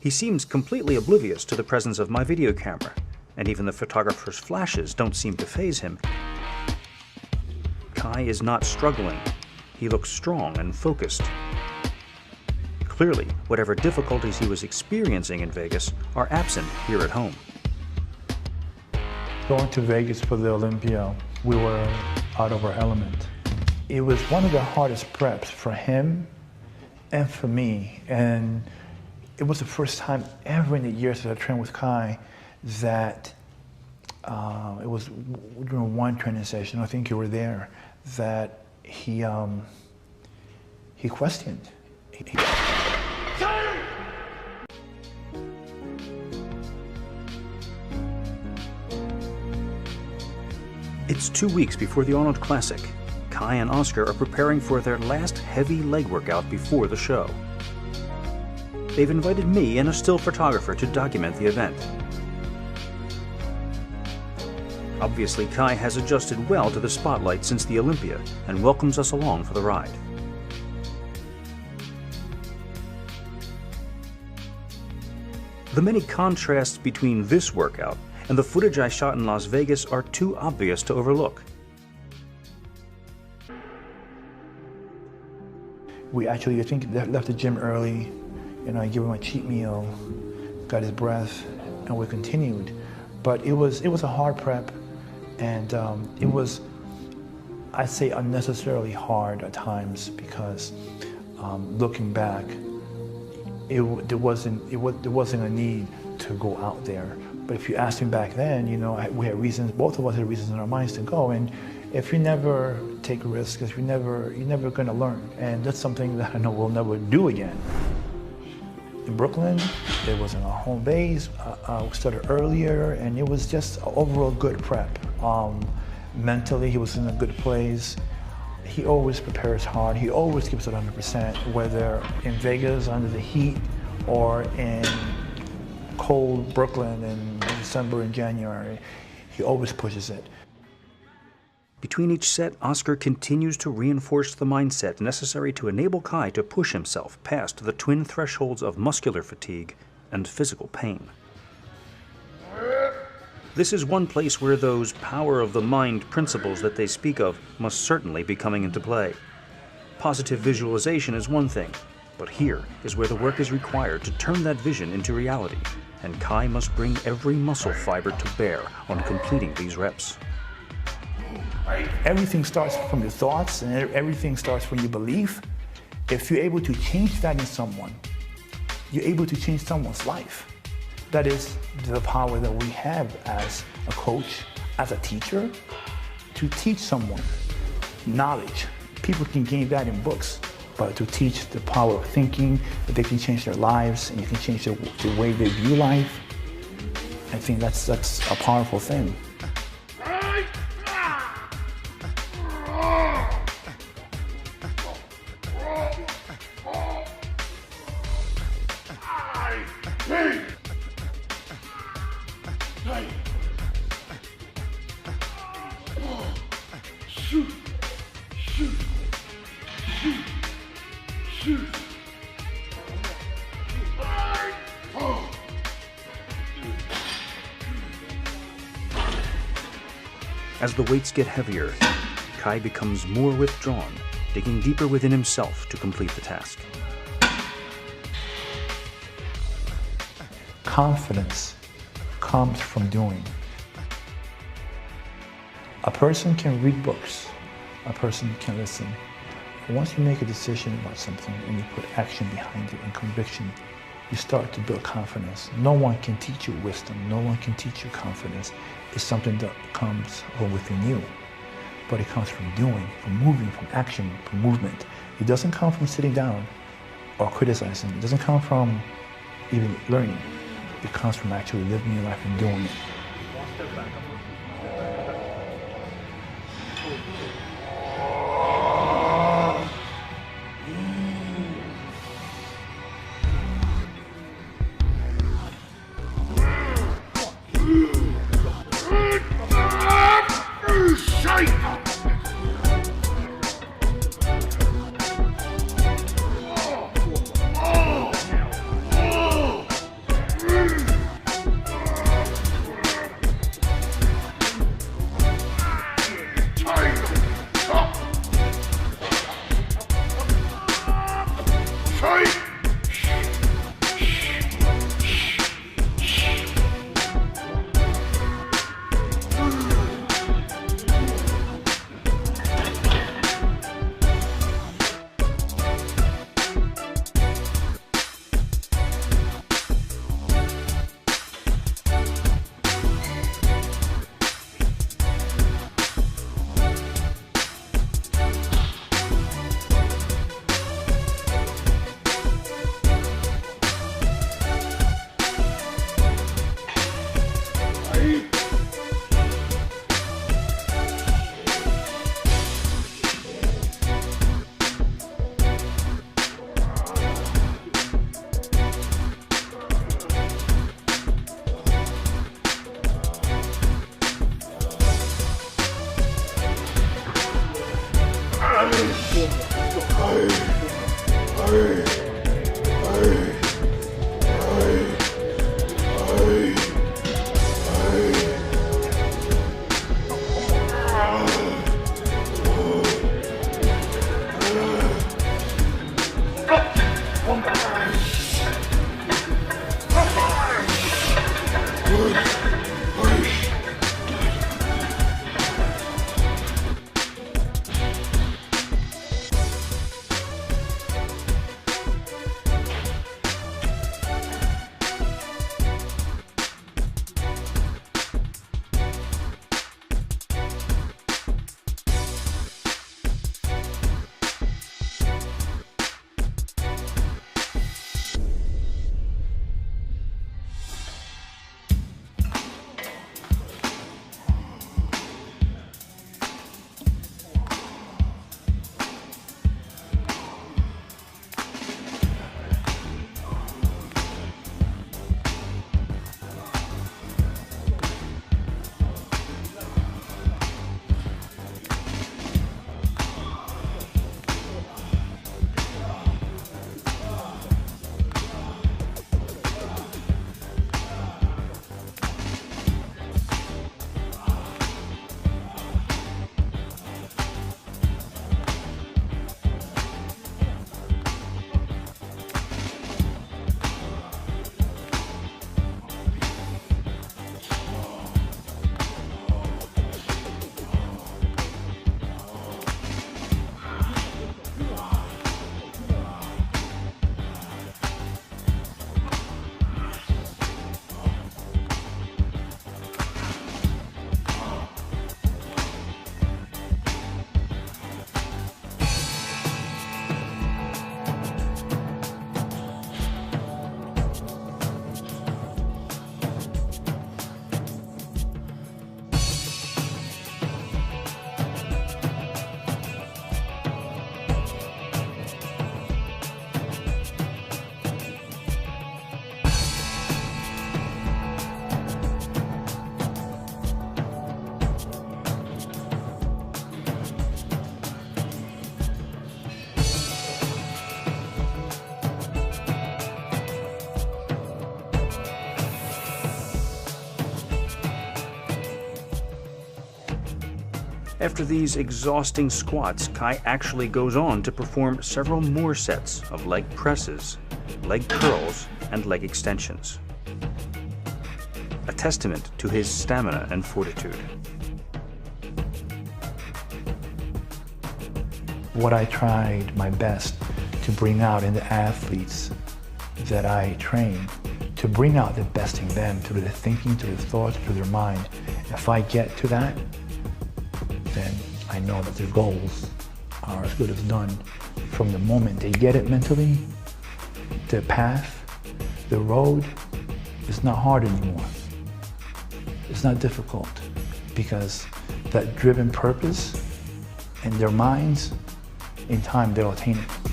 He seems completely oblivious to the presence of my video camera, and even the photographer's flashes don't seem to faze him. Kai is not struggling. He looks strong and focused. Clearly, whatever difficulties he was experiencing in Vegas are absent here at home. Going to Vegas for the Olympia, we were out of our element. It was one of the hardest preps for him and for me. And it was the first time ever in the years that I trained with Kai that it was during one training session, I think you were there, that he questioned. It's 2 weeks before the Arnold Classic. Kai and Oscar are preparing for their last heavy leg workout before the show. They've invited me and a still photographer to document the event. Obviously, Kai has adjusted well to the spotlight since the Olympia and welcomes us along for the ride. The many contrasts between this workout and the footage I shot in Las Vegas are too obvious to overlook. We actually, I think, left the gym early, and I gave him a cheat meal, got his breath, and we continued. But it was a hard prep, and it was, I'd say, unnecessarily hard at times because looking back, there wasn't a need to go out there. But if you asked me back then, you know, we had reasons, both of us had reasons in our minds to go. And if you never take risks, you're never going to learn. And that's something that I know we'll never do again. In Brooklyn, it was in our home base. We started earlier, and it was just an overall good prep. Mentally, he was in a good place. He always prepares hard. He always gives it 100%, whether in Vegas under the heat or in cold Brooklyn in December and January. He always pushes it. Between each set, Oscar continues to reinforce the mindset necessary to enable Kai to push himself past the twin thresholds of muscular fatigue and physical pain. This is one place where those power of the mind principles that they speak of must certainly be coming into play. Positive visualization is one thing, but here is where the work is required to turn that vision into reality, and Kai must bring every muscle fiber to bear on completing these reps. Everything starts from your thoughts, and everything starts from your belief. If you're able to change that in someone, you're able to change someone's life. That is the power that we have as a coach, as a teacher, to teach someone knowledge. People can gain that in books, but to teach the power of thinking, that they can change their lives and you can change the way they view life, I think that's a powerful thing. As the weights get heavier, Kai becomes more withdrawn, digging deeper within himself to complete the task. Confidence comes from doing. A person can read books, a person can listen. But once you make a decision about something and you put action behind it and conviction, you start to build confidence. No one can teach you wisdom. No one can teach you confidence. It's something that comes from within you. But it comes from doing, from moving, from action, from movement. It doesn't come from sitting down or criticizing. It doesn't come from even learning. It comes from actually living your life and doing it. After these exhausting squats, Kai actually goes on to perform several more sets of leg presses, leg curls, and leg extensions. A testament to his stamina and fortitude. What I tried my best to bring out in the athletes that I train, to bring out the best in them through their thinking, through their thoughts, through their mind. If I get to that, then I know that their goals are as good as done. From the moment they get it mentally, the path, the road is not hard anymore. It's not difficult because that driven purpose in their minds, in time they'll attain it.